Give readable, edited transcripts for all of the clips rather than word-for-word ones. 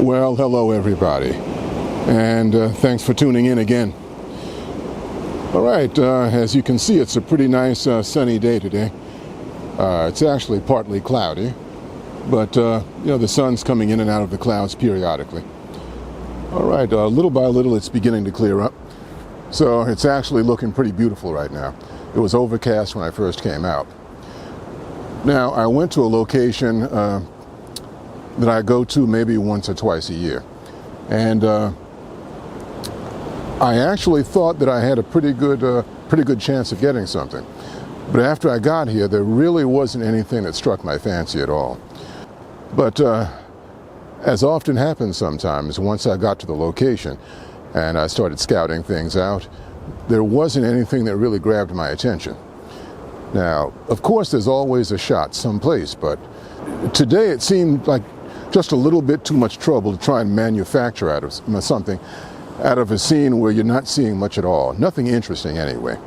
Well, hello everybody, and thanks for tuning in again. All right, as you can see, it's a pretty nice sunny day today. It's actually partly cloudy, but the sun's coming in and out of the clouds periodically. All right, little by little it's beginning to clear up, so it's actually looking pretty beautiful right now. It was overcast when I first came out. Now, I went to a location that I go to maybe once or twice a year, and I actually thought that I had a pretty good chance of getting something. But after I got here, there really wasn't anything that struck my fancy at all. But as often happens sometimes, once I got to the location and I started scouting things out, there wasn't anything that really grabbed my attention. Now, of course, there's always a shot someplace, but today it seemed like just a little bit too much trouble to try and manufacture out of something out of a scene where you're not seeing much at all. Nothing interesting anyway.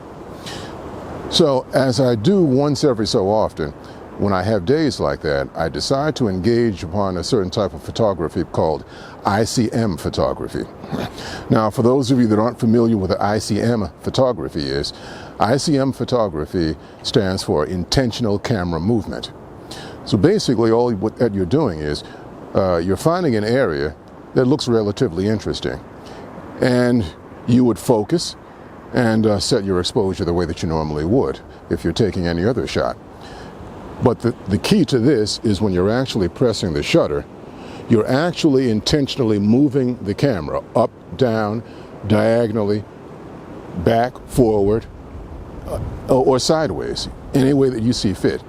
So, as I do once every so often, when I have days like that, I decide to engage upon a certain type of photography called ICM photography. Now, for those of you that aren't familiar with what ICM photography is, ICM photography stands for intentional camera movement. So basically all that you're doing is you're finding an area that looks relatively interesting, and you would focus and set your exposure the way that you normally would if you're taking any other shot. But the key to this is when you're actually pressing the shutter, you're actually intentionally moving the camera up, down, diagonally, back, forward, or sideways, any way that you see fit.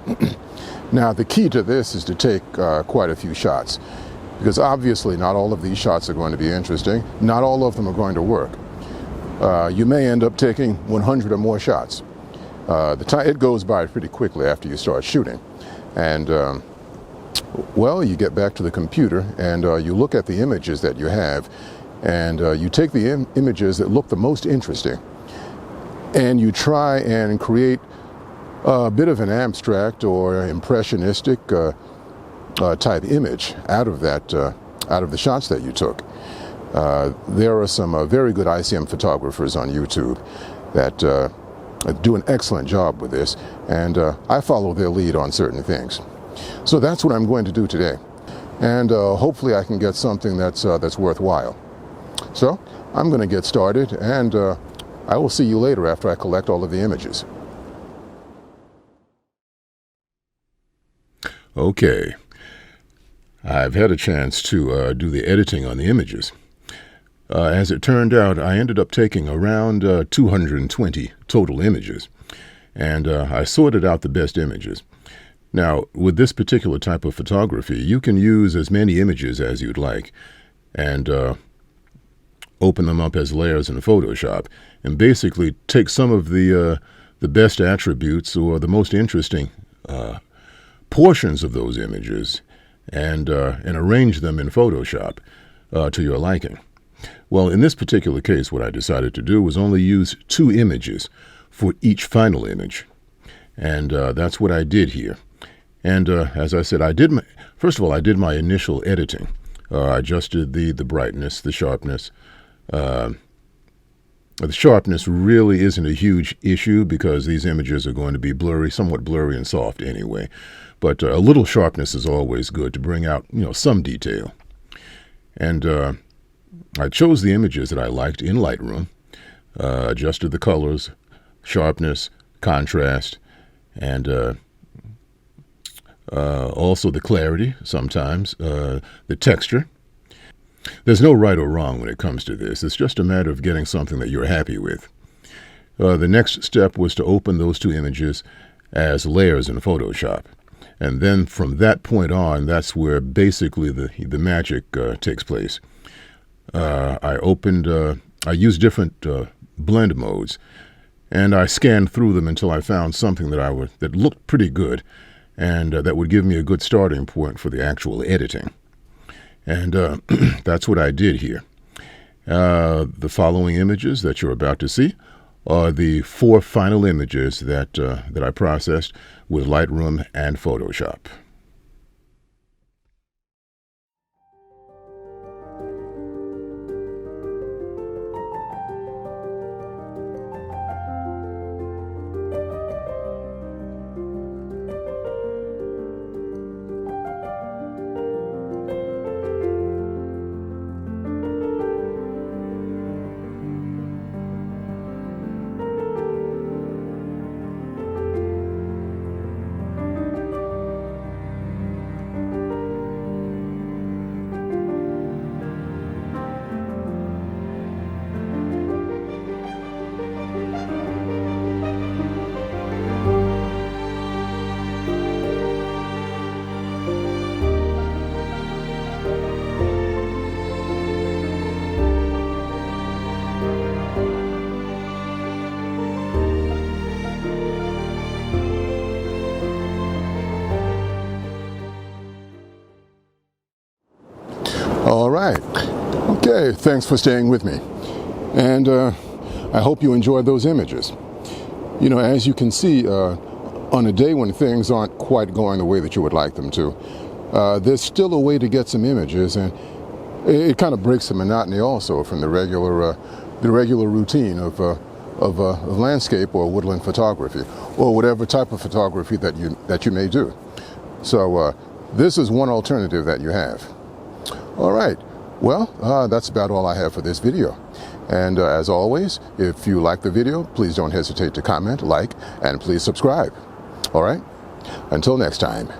Now, the key to this is to take quite a few shots, because obviously not all of these shots are going to be interesting. Not all of them are going to work. You may end up taking 100 or more shots. It goes by pretty quickly after you start shooting. And, well, you get back to the computer and you look at the images that you have, and you take the images that look the most interesting, and you try and create a bit of an abstract or impressionistic type image out of the shots that you took. There are some very good ICM photographers on YouTube that do an excellent job with this, and I follow their lead on certain things. So that's what I'm going to do today, and hopefully I can get something that's worthwhile. So I'm going to get started, and I will see you later after I collect all of the images. Okay, I've had a chance to do the editing on the images. As it turned out, I ended up taking around 220 total images, and I sorted out the best images. Now, with this particular type of photography, you can use as many images as you'd like, and open them up as layers in Photoshop, and basically take some of the best attributes or the most interesting portions of those images and arrange them in Photoshop to your liking. Well, in this particular case, what I decided to do was only use 2 images for each final image, and that's what I did here. And as I said, first of all, I did my initial editing. I adjusted the brightness, the sharpness. The sharpness really isn't a huge issue because these images are going to be blurry, somewhat blurry and soft anyway. But a little sharpness is always good to bring out, some detail. And I chose the images that I liked in Lightroom, adjusted the colors, sharpness, contrast, and also the clarity sometimes, the texture. There's no right or wrong when it comes to this. It's just a matter of getting something that you're happy with. The next step was to open those 2 images as layers in Photoshop. And then from that point on, that's where basically the magic takes place. I used different blend modes, and I scanned through them until I found something that looked pretty good, and that would give me a good starting point for the actual editing. And that's what I did here. The following images that you're about to see are the 4 final images that I processed with Lightroom and Photoshop. All right. Okay, thanks for staying with me. And I hope you enjoyed those images. You know, as you can see, on a day when things aren't quite going the way that you would like them to, there's still a way to get some images, and it kind of breaks the monotony also from the regular routine of landscape or woodland photography, or whatever type of photography that you may do. So this is one alternative that you have. All right. Well, that's about all I have for this video. And as always, if you like the video, please don't hesitate to comment, like, and please subscribe. All right? Until next time.